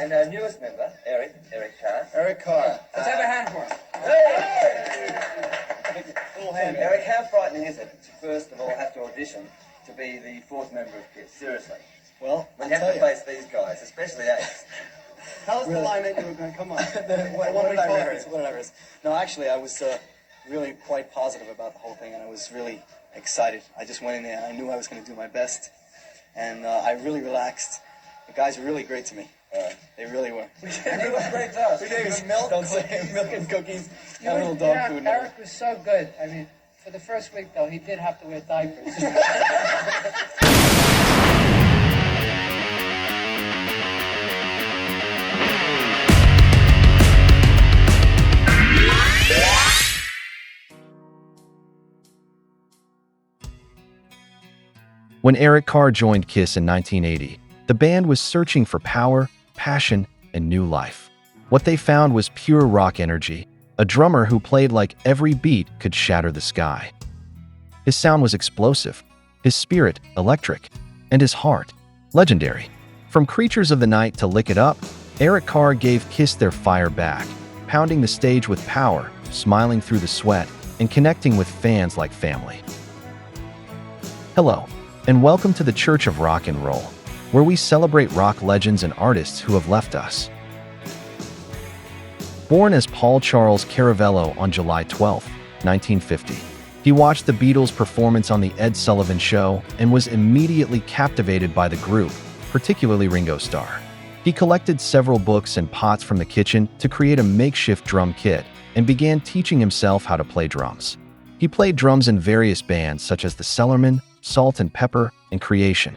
And our newest member, Eric Carr. Eric Carr. Let's have a hand for him. Full hand. Eric, how frightening is it to first of all have to audition to be the fourth member of Kiss? Seriously. Well, When you have to face these guys, especially Ace. Tell us the line that you were going to come on. Whatever. No, actually, I was really quite positive about the whole thing, and I was really excited. I just went in there, and I knew I was going to do my best, and I really relaxed. The guys were really great to me. They really were. And he was great to us. We gave him milk, milk and cookies, and a little You dog know, food. Eric was so good. I mean, for the first week, though, he did have to wear diapers. When Eric Carr joined Kiss in 1980, the band was searching for power, passion, and new life. What they found was pure rock energy, a drummer who played like every beat could shatter the sky. His sound was explosive, his spirit electric, and his heart legendary. From Creatures of the Night to Lick It Up, Eric Carr gave Kiss their fire back, pounding the stage with power, smiling through the sweat, and connecting with fans like family. Hello, and welcome to the Church of Rock and Roll, where we celebrate rock legends and artists who have left us. Born as Paul Charles Caravello on July 12, 1950, he watched the Beatles' performance on The Ed Sullivan Show and was immediately captivated by the group, particularly Ringo Starr. He collected several books and pots from the kitchen to create a makeshift drum kit and began teaching himself how to play drums. He played drums in various bands such as the Cellarmen, Salt and Pepper, and Creation.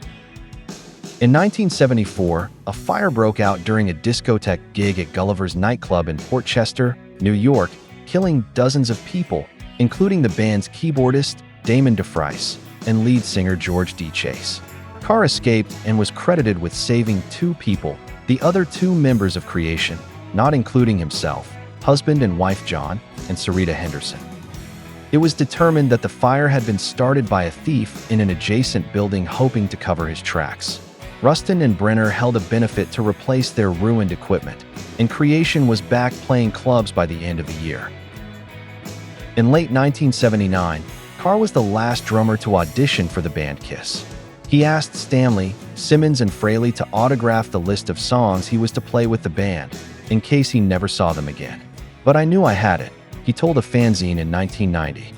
In 1974, a fire broke out during a discotheque gig at Gulliver's nightclub in Port Chester, New York, killing dozens of people, including the band's keyboardist, Damon DeFries, and lead singer George D. Chase. Carr escaped and was credited with saving 2 people, the other 2 members of Creation, not including himself, husband and wife John, and Sarita Henderson. It was determined that the fire had been started by a thief in an adjacent building hoping to cover his tracks. Rustin and Brenner held a benefit to replace their ruined equipment, and Creation was back playing clubs by the end of the year. In late 1979, Carr was the last drummer to audition for the band Kiss. He asked Stanley, Simmons, and Fraley to autograph the list of songs he was to play with the band, in case he never saw them again. "But I knew I had it," he told a fanzine in 1990.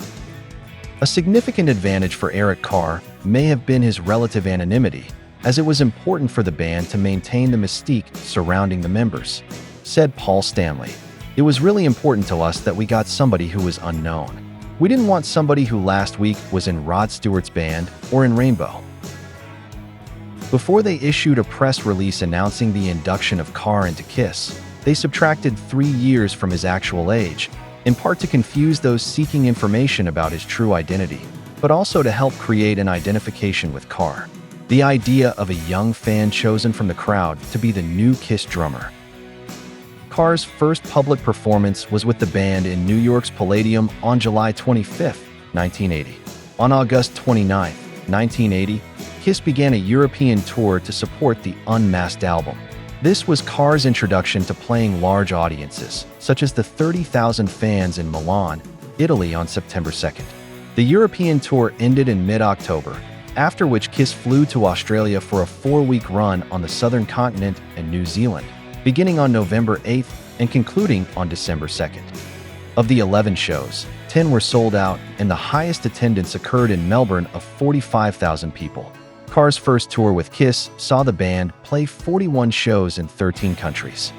A significant advantage for Eric Carr may have been his relative anonymity, as it was important for the band to maintain the mystique surrounding the members. Said Paul Stanley, "It was really important to us that we got somebody who was unknown. We didn't want somebody who last week was in Rod Stewart's band or in Rainbow." Before they issued a press release announcing the induction of Carr into Kiss, they subtracted 3 years from his actual age, in part to confuse those seeking information about his true identity, but also to help create an identification with Carr. The idea of a young fan chosen from the crowd to be the new Kiss drummer. Carr's first public performance was with the band in New York's Palladium on July 25, 1980. On August 29, 1980, Kiss began a European tour to support the Unmasked album. This was Carr's introduction to playing large audiences, such as the 30,000 fans in Milan, Italy on September 2nd. The European tour ended in mid-October, after which Kiss flew to Australia for a 4-week run on the southern continent and New Zealand, beginning on November 8th and concluding on December 2nd. Of the 11 shows, 10 were sold out, and the highest attendance occurred in Melbourne of 45,000 people. Carr's first tour with Kiss saw the band play 41 shows in 13 countries.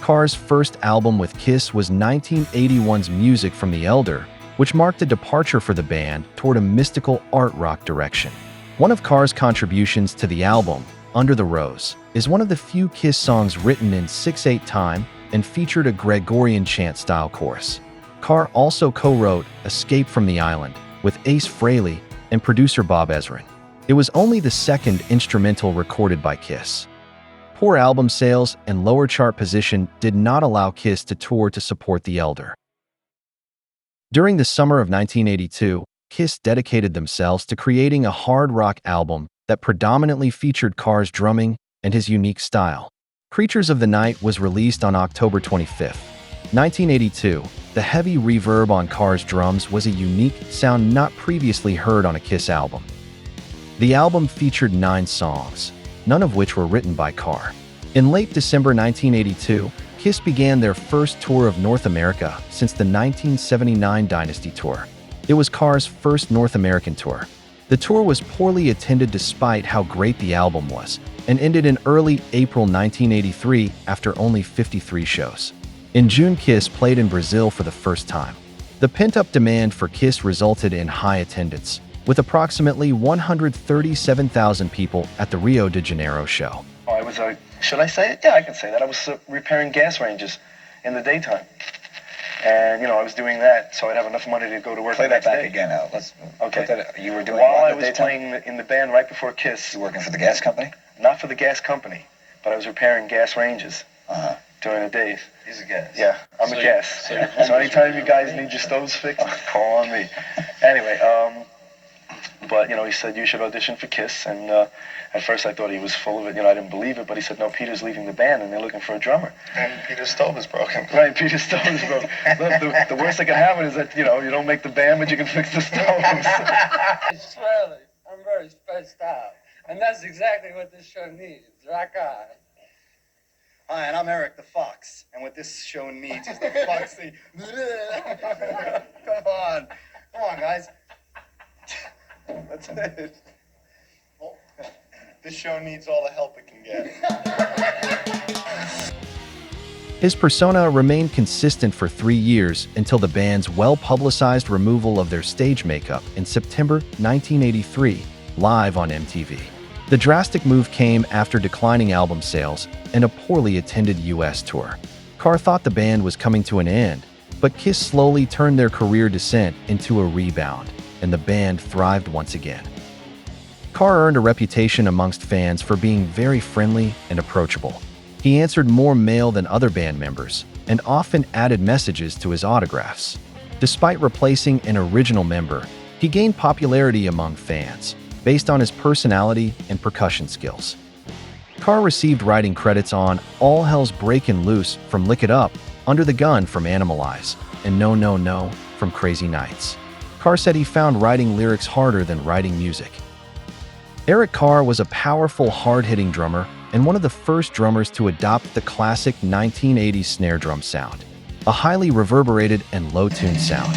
Carr's first album with Kiss was 1981's Music from the Elder, which marked a departure for the band toward a mystical art rock direction. One of Carr's contributions to the album, Under the Rose, is one of the few Kiss songs written in 6/8 time and featured a Gregorian chant-style chorus. Carr also co-wrote Escape from the Island with Ace Frehley and producer Bob Ezrin. It was only the second instrumental recorded by Kiss. Poor album sales and lower chart position did not allow Kiss to tour to support the Elder. During the summer of 1982, Kiss dedicated themselves to creating a hard rock album that predominantly featured Carr's drumming, and his unique style. Creatures of the Night was released on October 25, 1982. The heavy reverb on Carr's drums was a unique sound not previously heard on a Kiss album. The album featured 9 songs, none of which were written by Carr. In late December 1982, Kiss began their first tour of North America since the 1979 Dynasty Tour. It was Carr's first North American tour. The tour was poorly attended despite how great the album was, and ended in early April 1983 after only 53 shows. In June, Kiss played in Brazil for the first time. The pent-up demand for Kiss resulted in high attendance, with approximately 137,000 people at the Rio de Janeiro show. I was, should I say it? Yeah, I can say that. I was repairing gas ranges in the daytime. And, I was doing that so I'd have enough money to go to work. Play the that next back day. again, Al. Let's Okay. put that, you were doing While what I in the was daytime? playing in the band right before Kiss, You working for the gas company? not for the gas company, but I was repairing gas ranges Uh-huh. during the days. He's a gas. Yeah, I'm a gas. So anytime you guys need your stoves fixed, call on me. Anyway, but he said you should audition for Kiss, and at first I thought he was full of it. I didn't believe it, but he said no, Peter's leaving the band, and they're looking for a drummer. And Peter's stove is broken. Right, Peter's stove is broken. Look, the worst that can happen is that you don't make the band, but you can fix the stoves. Really, I'm very stressed out. And that's exactly what this show needs. Rock on. Hi, and I'm Eric the Fox, and what this show needs is the Foxy. Come on, guys. That's it. This show needs all the help it can get. His persona remained consistent for 3 years until the band's well-publicized removal of their stage makeup in September 1983, live on MTV. The drastic move came after declining album sales and a poorly attended US tour. Carr thought the band was coming to an end, but Kiss slowly turned their career descent into a rebound, and the band thrived once again. Carr earned a reputation amongst fans for being very friendly and approachable. He answered more mail than other band members and often added messages to his autographs. Despite replacing an original member, he gained popularity among fans based on his personality and percussion skills. Carr received writing credits on All Hell's Breakin' Loose from Lick It Up, Under the Gun from Animalize, and No No No from Crazy Nights. Carr said he found writing lyrics harder than writing music. Eric Carr was a powerful, hard-hitting drummer and one of the first drummers to adopt the classic 1980s snare drum sound, a highly reverberated and low-tuned sound.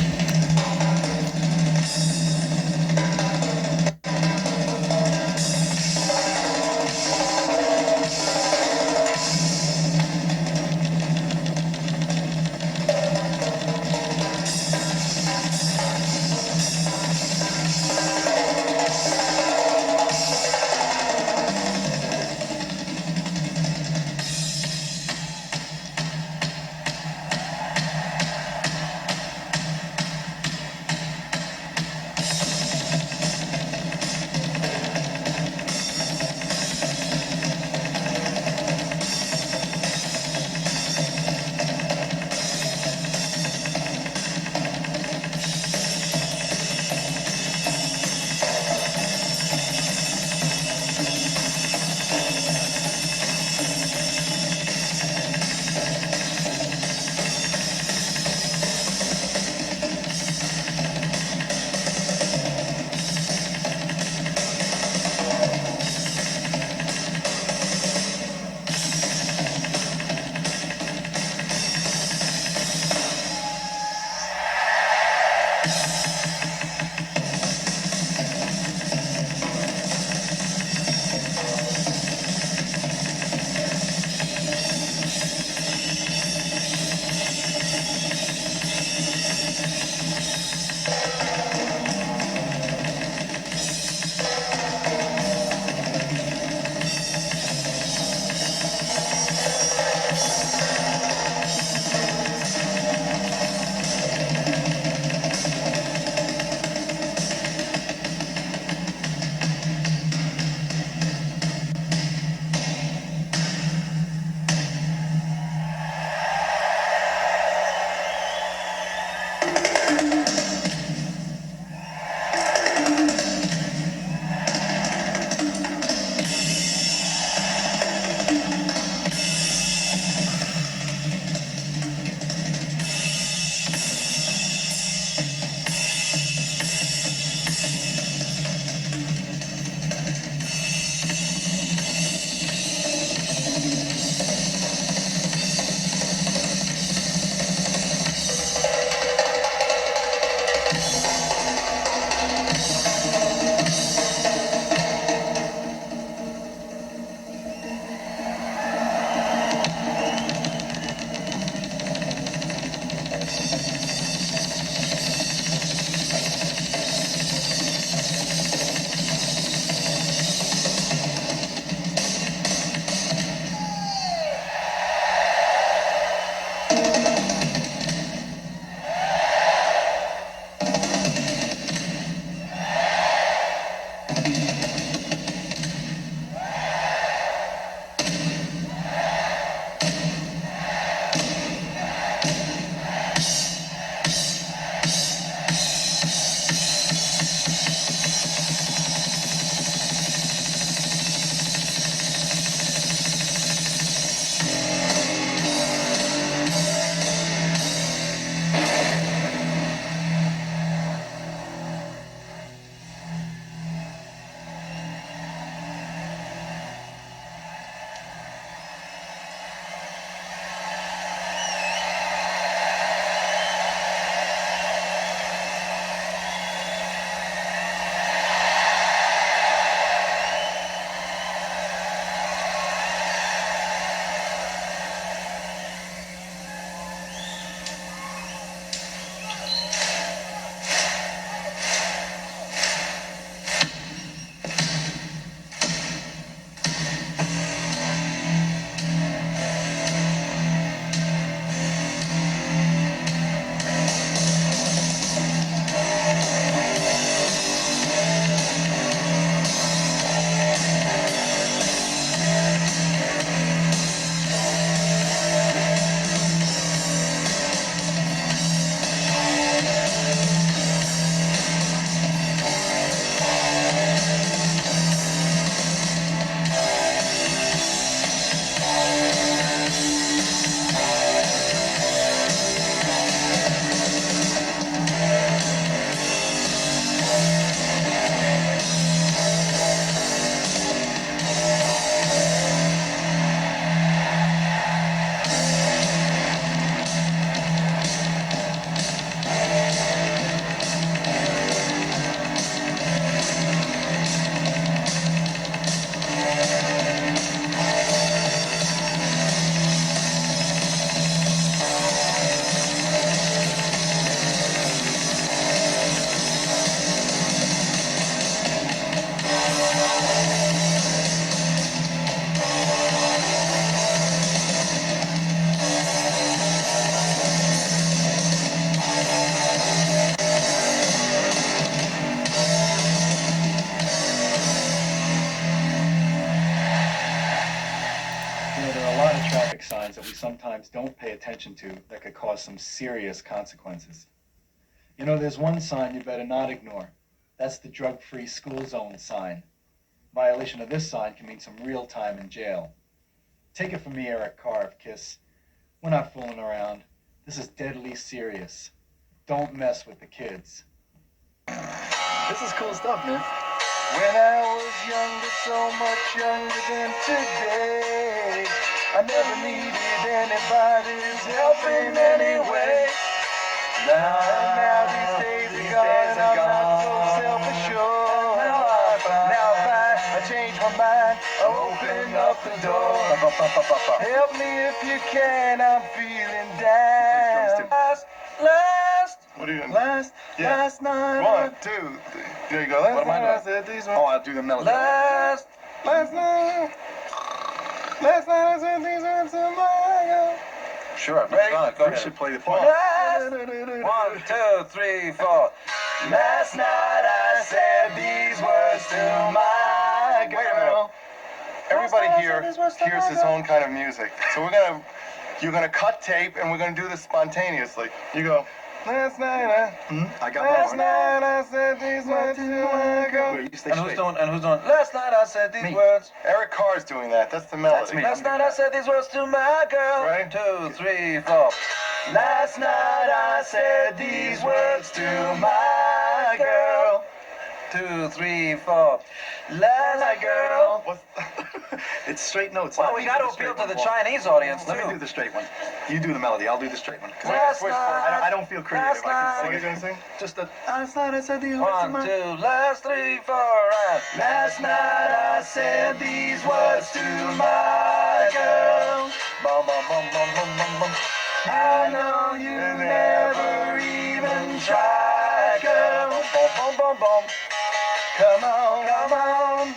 There are a lot of traffic signs that we sometimes don't pay attention to that could cause some serious consequences. You know, there's one sign you better not ignore. That's the drug-free school zone sign. Violation of this sign can mean some real time in jail. Take it from me, Eric Carr of KISS. We're not fooling around. This is deadly serious. Don't mess with the kids. This is cool stuff, man. When I was younger, so much younger than today, I never needed anybody's help in any way. Now these days are gone, and I'm not so self-assured. Now I changed my mind, I open up the door. Help me if you can, I'm feeling down. What are you doing? Last night. 1, 2, 3. There you go. What am I doing? Oh, I'll do the melody. Last night I said these words to my girl. Sure, ready? Go ahead. Should play the part. 1, 2, 3, 4. Last night I said these words to my girl. Wait a minute. Everybody here hears his own kind of music. So you're gonna cut tape and we're gonna do this spontaneously. You go. Last night I got last night I said these words to my girl. You stay And who's straight. doing? Last night I said these words. Eric Carr's doing that. That's the melody. That's me. Last night I said these words to my girl. Right. 2, 3, 4. Last night I said these words to my girl. 2, 3, 4. Last girl. What's it's straight notes. Well, we got to appeal to the Chinese audience Let me do too. the straight one. You do the melody. I'll do the straight one. 'Cause Last I night, don't feel creative. I last can What are you sing gonna sing? it. Just the last night I said these words to 1, my 2, last 3, 4, and last night I said these words to my girl. Bum bum bum bum bum bum bum. I know you never even tried, girl. Bum bum bum bum. Come on, come on.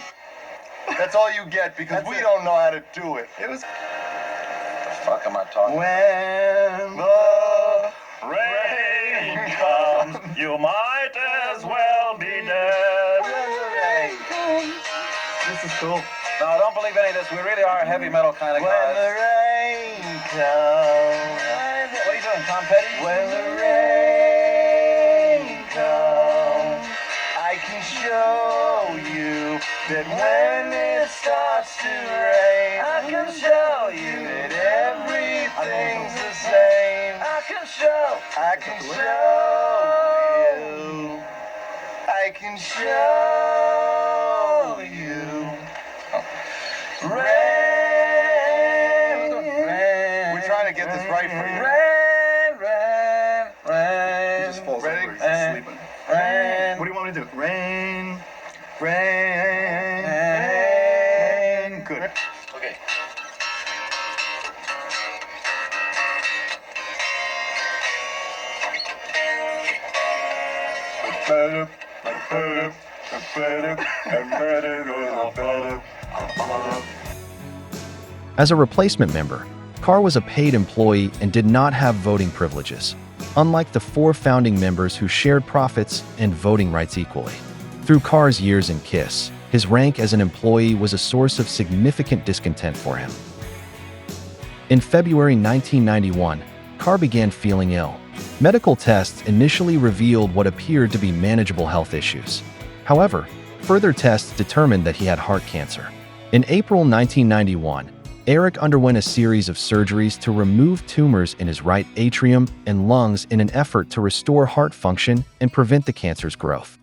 That's all you get because we don't know how to do it. It was. The fuck am I talking? When the rain comes, You might as well be dead. This is cool. No, I don't believe any of this. We really are heavy metal kind of when guys. the rain comes, What are you doing, Tom Petty? when the rain comes, I can show you that when it starts to rain, I can show you that everything's the same. I can show. I can show you. I can show you. Rain. We're trying to get this right for you. He just falls Ready? over. He's just sleeping. Rain. What do you want me to do? Rain. Rain. Good. Okay. As a replacement member, Carr was a paid employee and did not have voting privileges, unlike the 4 founding members who shared profits and voting rights equally. Through Carr's years in KISS, his rank as an employee was a source of significant discontent for him. In February 1991, Carr began feeling ill. Medical tests initially revealed what appeared to be manageable health issues. However, further tests determined that he had heart cancer. In April 1991, Eric underwent a series of surgeries to remove tumors in his right atrium and lungs in an effort to restore heart function and prevent the cancer's growth.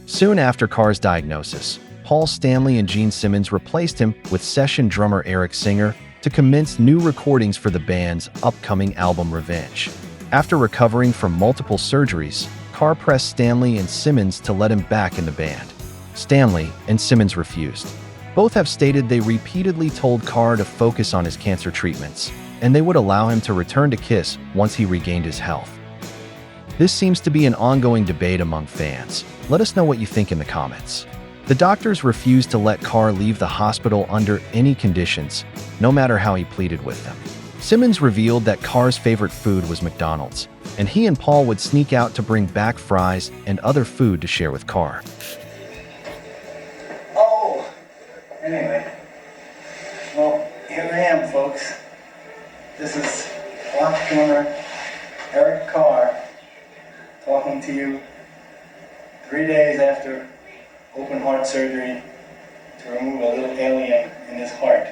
Soon after Carr's diagnosis, Paul Stanley and Gene Simmons replaced him with session drummer Eric Singer to commence new recordings for the band's upcoming album Revenge. After recovering from multiple surgeries, Carr pressed Stanley and Simmons to let him back in the band. Stanley and Simmons refused. Both have stated they repeatedly told Carr to focus on his cancer treatments, and they would allow him to return to KISS once he regained his health. This seems to be an ongoing debate among fans. Let us know what you think in the comments. The doctors refused to let Carr leave the hospital under any conditions, no matter how he pleaded with them. Simmons revealed that Carr's favorite food was McDonald's, and he and Paul would sneak out to bring back fries and other food to share with Carr. Oh, Anyway, well, here I am, folks. This is rock drummer Eric Carr talking to you 3 days after open heart surgery to remove a little alien in his heart.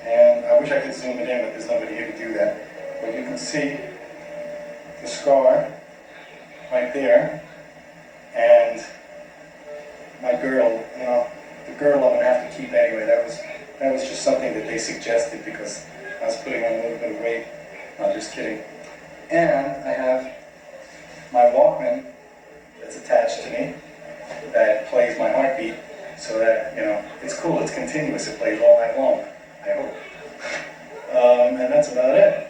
And I wish I could zoom it in, but there's nobody here to do that. But you can see the scar right there, and my girl, the girl I'm gonna have to keep anyway. That was just something that they suggested because I was putting on a little bit of weight. No, just kidding. And I have my Walkman that's attached to me that plays my heartbeat, so that, it's cool, it's continuous, it plays all night long, I hope. And that's about it.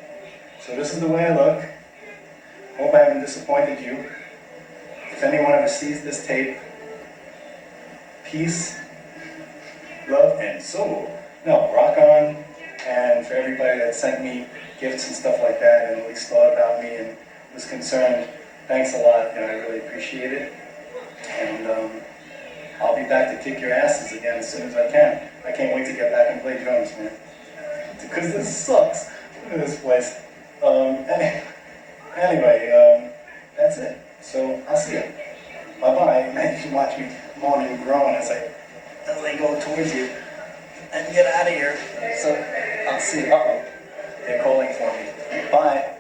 So this is the way I look. Hope I haven't disappointed you. If anyone ever sees this tape, peace, love, and soul. No, rock on. And for everybody that sent me gifts and stuff like that, and at least thought about me and was concerned, thanks a lot. I really appreciate it. And I'll be back to kick your asses again as soon as I can. I can't wait to get back and play drums, man. Because this sucks. Look at this place. Anyway, that's it. So I'll see you. Bye-bye. And you can watch me moan and groan as I go towards you and get out of here. So I'll see you. Uh-oh. They're calling for me. Bye.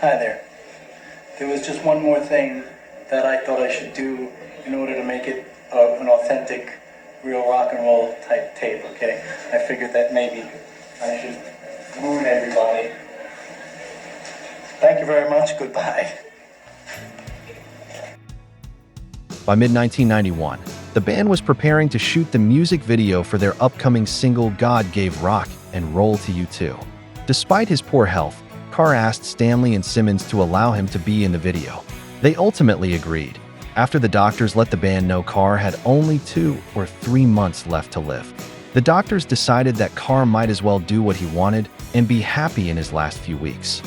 Hi there. There was just one more thing that I thought I should do in order to make it an authentic, real rock and roll type tape, okay? I figured that maybe I should moon everybody. Thank you very much. Goodbye. By mid-1991, the band was preparing to shoot the music video for their upcoming single God Gave Rock and Roll to You Too. Despite his poor health, Carr asked Stanley and Simmons to allow him to be in the video. They ultimately agreed, after the doctors let the band know Carr had only 2 or 3 months left to live. The doctors decided that Carr might as well do what he wanted and be happy in his last few weeks.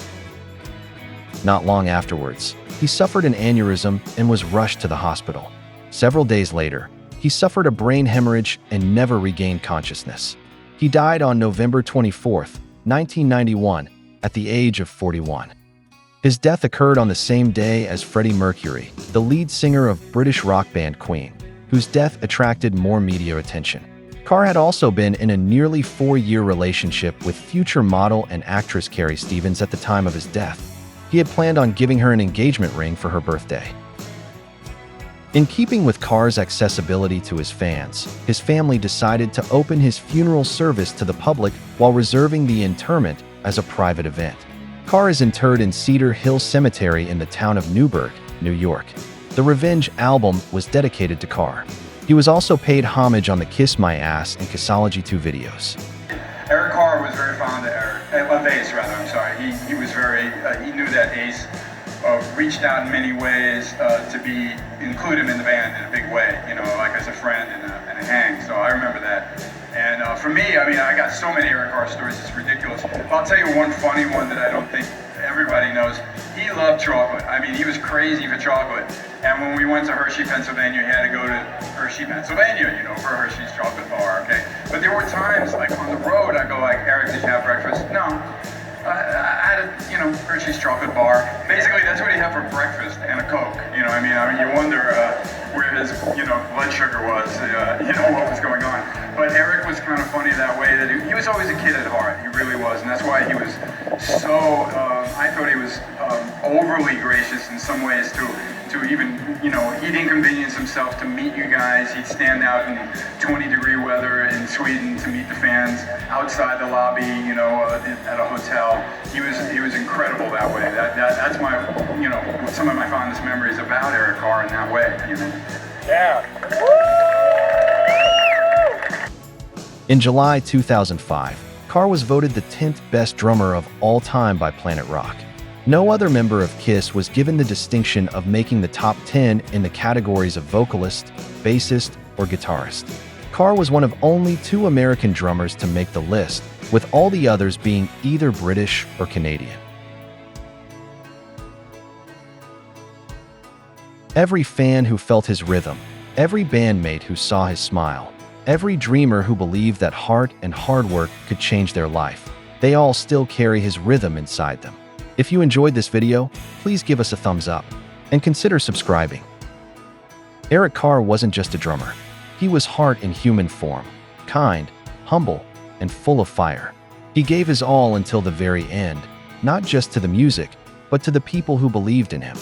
Not long afterwards, he suffered an aneurysm and was rushed to the hospital. Several days later, he suffered a brain hemorrhage and never regained consciousness. He died on November 24, 1991, at the age of 41. His death occurred on the same day as Freddie Mercury, the lead singer of British rock band Queen, whose death attracted more media attention. Carr had also been in a nearly 4-year relationship with future model and actress Carrie Stevens at the time of his death. He had planned on giving her an engagement ring for her birthday. In keeping with Carr's accessibility to his fans, his family decided to open his funeral service to the public while reserving the interment as a private event. Carr is interred in Cedar Hill Cemetery in the town of Newburgh, New York. The Revenge album was dedicated to Carr. He was also paid homage on the Kiss My Ass and Kissology 2 videos. Eric Carr was very fond of Ace, rather, I'm sorry. He was very, he knew that Ace reached out in many ways to include him in the band in a big way, like as a friend and a hang, so I remember that. And for me, I got so many Eric Carr stories, it's ridiculous. I'll tell you one funny one that I don't think everybody knows. He loved chocolate. He was crazy for chocolate. And when we went to Hershey, Pennsylvania, he had to go to Hershey, Pennsylvania, for Hershey's chocolate bar, okay? But there were times, like on the road, I go like, Eric, did you have breakfast? No. I had a, Hershey's chocolate bar. Basically, that's what he had for breakfast and a Coke. You wonder where his, blood sugar was, what was going on. But Eric was kind of funny that way, that he was always a kid at heart. He really was, and that's why he was so, I thought he was overly gracious in some ways to even, he'd inconvenience himself to meet you guys. He'd stand out in 20-degree weather in Sweden to meet the fans outside the lobby, at a hotel. He was incredible that way. That's my, some of my fondest memories about Eric Carr in that way, Yeah. In July 2005, Carr was voted the 10th best drummer of all time by Planet Rock. No other member of Kiss was given the distinction of making the top 10 in the categories of vocalist, bassist, or guitarist. Carr was one of only 2 American drummers to make the list, with all the others being either British or Canadian. Every fan who felt his rhythm, every bandmate who saw his smile, every dreamer who believed that heart and hard work could change their life. They all still carry his rhythm inside them. If you enjoyed this video, please give us a thumbs up and consider subscribing. Eric Carr wasn't just a drummer. He was heart in human form, kind, humble, and full of fire. He gave his all until the very end, not just to the music, but to the people who believed in him.